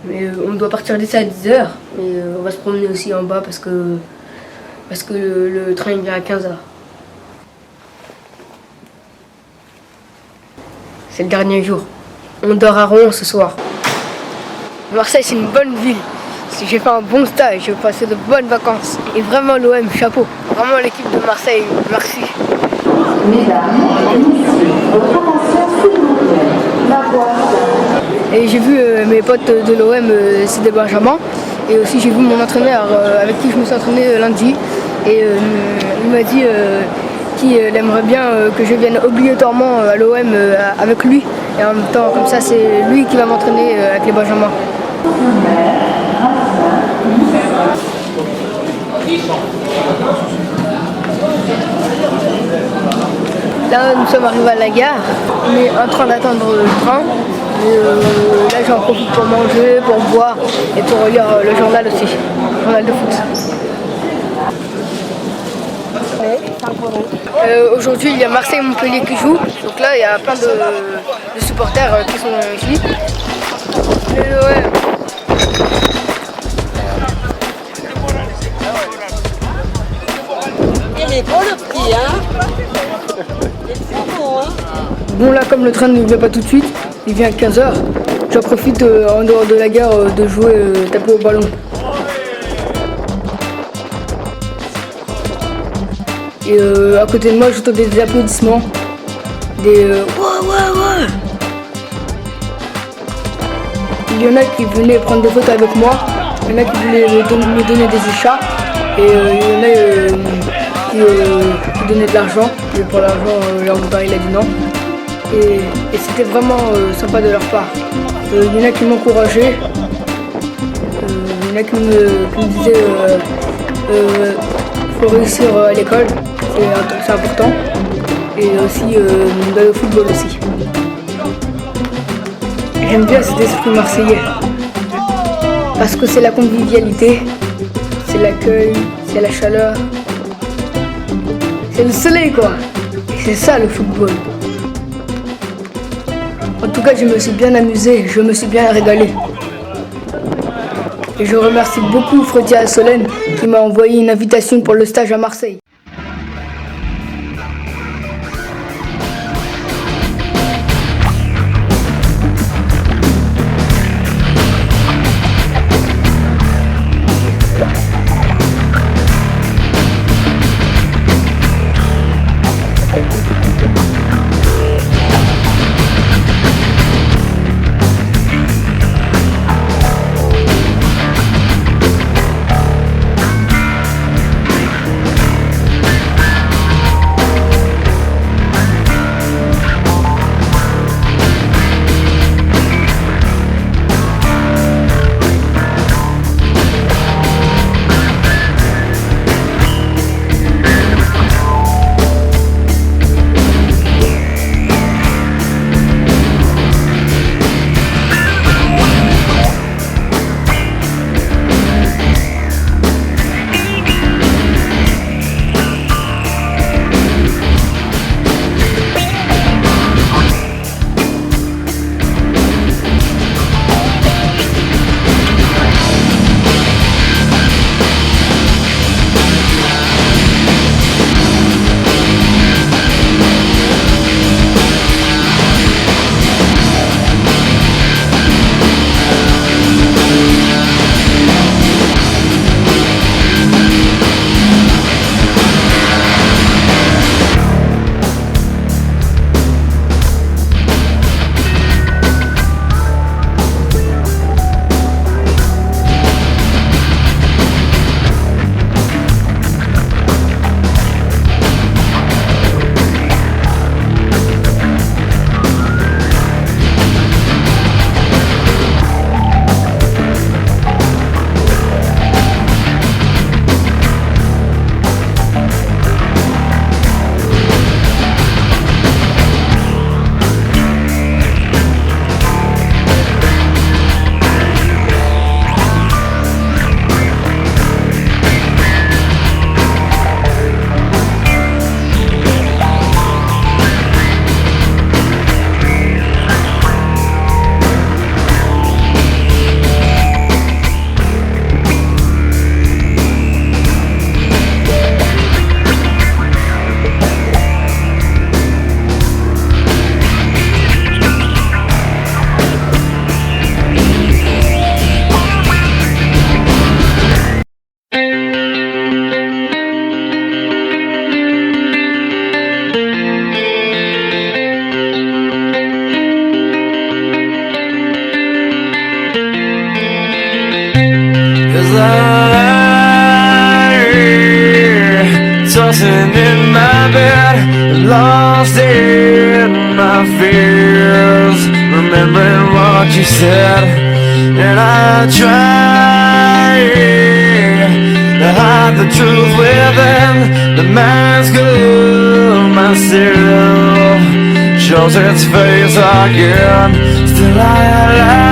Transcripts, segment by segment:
Mais on doit partir d'ici à 10h. Et on va se promener aussi en bas parce que le train il vient à 15h. C'est le dernier jour. On dort à Rouen ce soir. Marseille, c'est une bonne ville. J'ai fait un bon stage, j'ai passé de bonnes vacances. Et vraiment l'OM, chapeau. Vraiment l'équipe de Marseille, merci. Et j'ai vu mes potes de l'OM, c'est des Benjamin. Et aussi j'ai vu mon entraîneur avec qui je me suis entraîné lundi. Et il m'a dit qu'il aimerait bien que je vienne obligatoirement à l'OM avec lui. Et en même temps, comme ça, c'est lui qui va m'entraîner avec les Benjamins. Là, nous sommes arrivés à la gare. On est en train d'attendre le train. Là, j'en profite pour manger, pour boire et pour lire le journal aussi, le journal de foot. Aujourd'hui, il y a Marseille-Montpellier qui joue. Donc là, il y a plein de supporters qui sont ici. Ouais. Il est beau le prix, hein? C'est beau, hein? Bon, là, comme le train ne vient pas tout de suite, il vient à 15h. J'en profite en dehors de la gare de jouer, taper au ballon. Et à côté de moi, j'entendais des applaudissements. Des ouais. Il y en a qui venaient prendre des photos avec moi. Il y en a qui voulaient me donner des écharpes. Et il y en a qui donnaient de l'argent. Et pour l'argent, leur beau-père il a dit non. Et c'était vraiment sympa de leur part. Il y en a qui m'encourageaient. Il y en a qui me disaient faut réussir à l'école, c'est important. Et aussi dans le football aussi. J'aime bien cet esprit marseillais. Parce que c'est la convivialité, c'est l'accueil, c'est la chaleur. C'est le soleil quoi. Et c'est ça le football. En tout cas, je me suis bien amusé, je me suis bien régalé. Et je remercie beaucoup Fredia Solène qui m'a envoyé une invitation pour le stage à Marseille. as I lie, tossing in my bed, lost in my fears, remembering what you said, and I try to hide the truth within the mask of myself. Shows its face again, still I lie,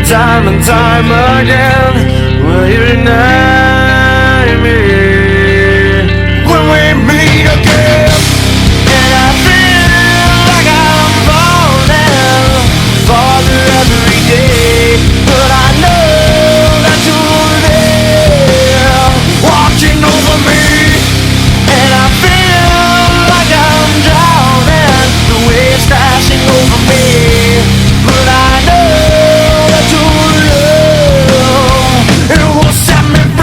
time and time again. Will you deny me when we meet again? And I feel like I'm falling farther every day, but I know that you're there, watching over me. And I feel like I'm drowning, the waves crashing over me, but I know that your love, it will set me free.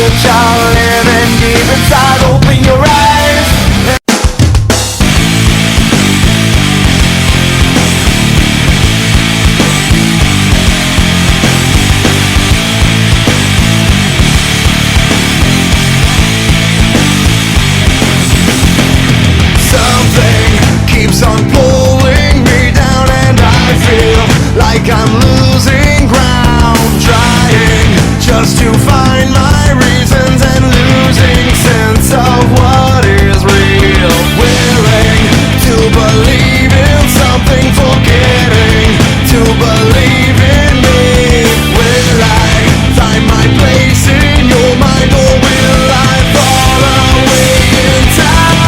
a child living deep inside. Open your eyes. Keeps on pulling me down and I feel like I'm losing ground, trying just to find my reasons and losing sense of what is real, willing to believe in something, forgetting to believe in me. Will I find my place in your mind, or will I fall away in time?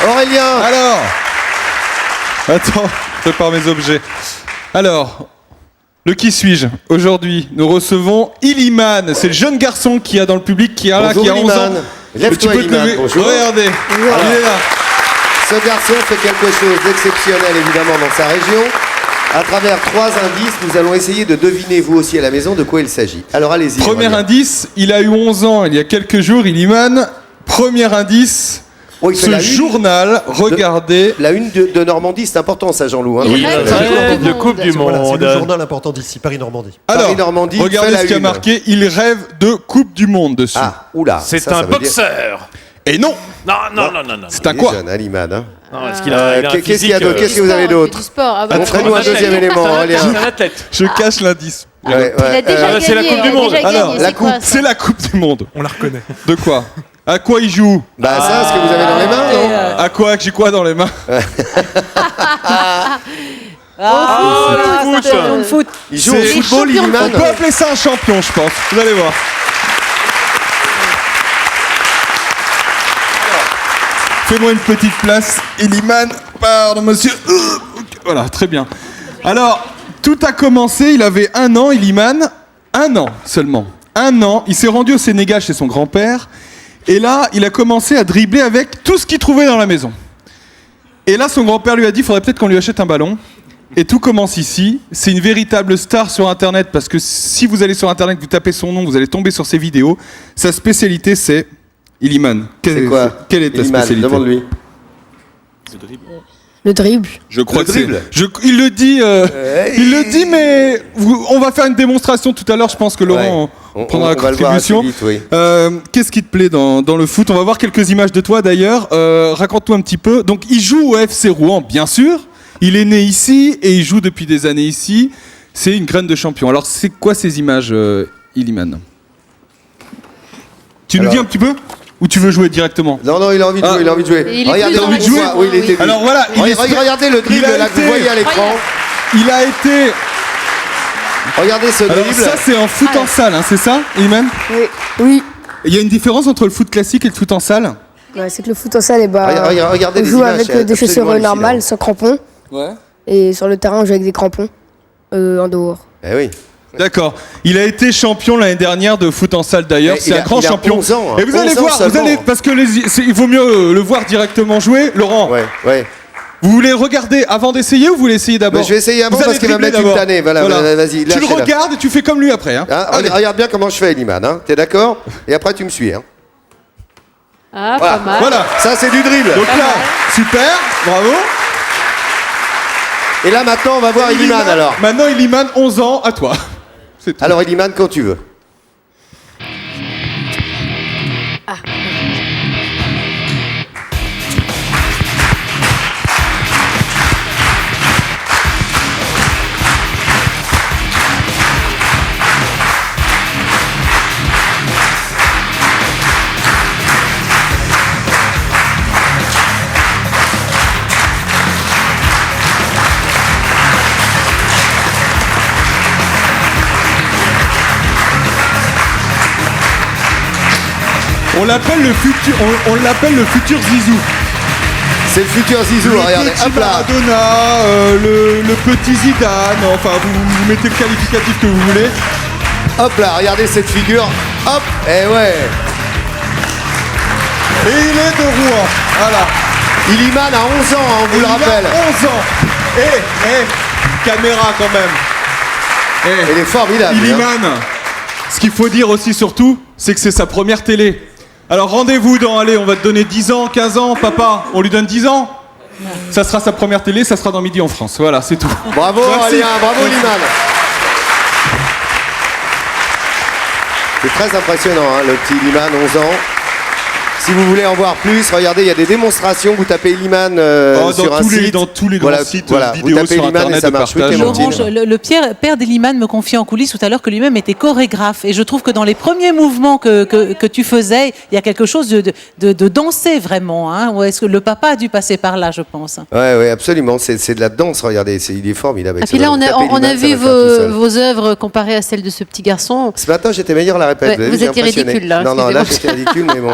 Aurélien. Alors, attends, je prépare mes objets. Alors, le qui suis-je? Aujourd'hui, nous recevons Illiman. C'est le jeune garçon qui a dans le public, qui a là, Bonjour, qui a 11 ans. Illiman. Lève-toi, Tu peux te Illiman. lever. Bonjour. Regardez, Voilà. il est là. Ce garçon fait quelque chose d'exceptionnel évidemment dans sa région. À travers 3 indices, nous allons essayer de deviner vous aussi à la maison de quoi il s'agit. Alors allez-y. Premier Aurélien. indice, il a eu 11 ans il y a quelques jours, Illiman. Premier indice, Oh, il fait ce la une journal, regardez. La une de Normandie, c'est important ça, Jean-Loup. Hein. Il rêve de Coupe du Voilà, c'est Monde. le journal important d'ici, Paris-Normandie. Alors, Paris-Normandie fait regardez la ce qu'il y a une. marqué, il rêve de Coupe du Monde dessus. Ah, oula. C'est ça un veut dire- boxeur. Et non, Non. c'est un Il est quoi? jeune, hein, Illiman, hein. Non, est-ce qu'il a, il a un Qu'est-ce qu'il y a physique, d'autre Qu'est-ce que vous avez d'autre Du sport. Ah, bah, Montrez-nous un deuxième élément, Aurélien. C'est un athlète. Je cache l'indice. Ouais, ouais. Il a déjà gagné. c'est la Coupe du il a Monde. déjà Alors, gagné, la c'est quoi, coupe, ça C'est la Coupe du Monde. On la reconnaît. De quoi? À quoi il joue? Bah ça, ce que vous avez dans les mains, non À quoi? J'ai quoi dans les mains? Foot. Il joue au C'est- football, champion de Illiman. On peut appeler ça un champion, je pense. Vous allez voir. Fais-moi une petite place, Illiman. Pardon, monsieur. Voilà, très bien. Alors, tout a commencé, il avait 1 an, Illiman. 1 an seulement. 1 an. Il s'est rendu au Sénégal chez son grand-père. Et là, il a commencé à dribbler avec tout ce qu'il trouvait dans la maison. Et là, son grand-père lui a dit, il faudrait peut-être qu'on lui achète un ballon. Et tout commence ici. C'est une véritable star sur Internet, parce que si vous allez sur Internet, vous tapez son nom, vous allez tomber sur ses vidéos. Sa spécialité, c'est Illiman. C'est quoi Quelle est ta Illiman, spécialité? demande-lui. Le dribble. Je crois Le que dribble. il le dit. Il le dit, mais on va faire une démonstration tout à l'heure. Je pense que Laurent On prendra la va le voir assez contribution. vite, oui. Qu'est-ce qui te plaît dans le foot? On va voir quelques images de toi d'ailleurs. Raconte-nous un petit peu. Donc, il joue au FC Rouen, bien sûr. Il est né ici et il joue depuis des années ici. c'est une graine de champion. Alors, c'est quoi ces images, Illiman? Tu nous Alors- dis un petit peu? Ou tu veux jouer directement? Non, il a envie de jouer, il a envie de jouer. Et il est Regardez, plus dans envie la de jouer. cour. Oui, il était. Alors voilà, Regardez le dribble il a là que vous été- voyez à l'écran. Il a été... Regardez ce Alors dribble. ça, c'est en foot en salle, hein, c'est ça, Illiman? Oui. Il y a une différence entre le foot classique et le foot en salle? Ouais, c'est que le foot en salle, Regardez on les joue images, avec c'est des chaussures absolument normales, sans crampons. Ouais. Et sur le terrain, on joue avec des crampons en dehors. Eh oui. D'accord. Il a été champion l'année dernière de foot en salle d'ailleurs. Mais C'est il un a- grand il a champion. 11 ans, hein. Et vous allez 11 ans voir, seulement. parce que il vaut mieux le voir directement jouer. Laurent, Ouais. vous voulez regarder avant d'essayer ou vous voulez essayer d'abord? Mais je vais essayer avant Vous parce allez qu'il va me dribbler mettre une d'abord. tannée. Voilà, vas-y, Tu le lâchez-la. regardes et tu fais comme lui après. Hein. Hein, Allez. regarde bien comment je fais, Eliman. Hein. T'es d'accord? Et après, tu me suis. Hein. Ah, Voilà. pas mal. Voilà. Ça, c'est du dribble. Donc là, super, bravo. Et là, maintenant, on va voir Eliman alors. Maintenant, Illiman, 11 ans, à toi. C'est tout. Alors, Eliman, quand tu veux. On l'appelle le futur, on l'appelle le futur Zizou. C'est le futur Zizou, Le regardez. petit Hop là. Maradona, le petit Zidane, enfin vous mettez le qualificatif que vous voulez. Hop là, regardez cette figure. Hop. Eh ouais. Et il est de Rouen, voilà. Eliman a 11 ans, hein, on vous le Il a rappelle. 11 ans. Caméra quand même. Il est formidable. hein. Illiman, ce qu'il faut dire aussi surtout, c'est que c'est sa première télé. Alors rendez-vous dans, allez, on va te donner 10 ans, 15 ans, papa, on lui donne 10 ans. Ça sera sa première télé, ça sera dans Midi en France. Voilà, c'est tout. Bravo, Merci. Aléa, bravo, Eliman. C'est très impressionnant, hein, le petit Eliman, 11 ans. Si vous voulez en voir plus, regardez, il y a des démonstrations. Vous tapez Eliman sur un site. Dans tous les grands sites voilà, vidéo vous tapez sur Eliman et Internet ça de marche. Oui, partage. Clémentine. Laurent, le père d'Eliman me confie en coulisses tout à l'heure que lui-même était chorégraphe. Et je trouve que dans les premiers mouvements que tu faisais, il y a quelque chose de danser vraiment. Hein, ou est-ce que le papa a dû passer par là, je pense. Ouais, absolument. C'est de la danse, regardez. Il est formidable. Et avec puis ce- là, on tapez a Eliman, ça vu va faire tout seul. vos œuvres comparées à celles de ce petit garçon. Ce matin, j'étais meilleur à la répète. Ouais, avez vous vu, j'ai étiez impressionné. ridicule, là, Non, là, excusez-moi. j'étais ridicule, mais bon.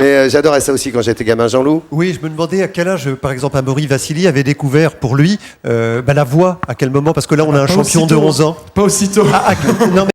Mais j'adorais ça aussi quand j'étais gamin. Jean-Loup? Oui, je me demandais à quel âge, par exemple, Amaury Vassili avait découvert pour lui la voix, à quel moment, parce que là, on a un champion de 11 ans. Pas aussitôt. Non,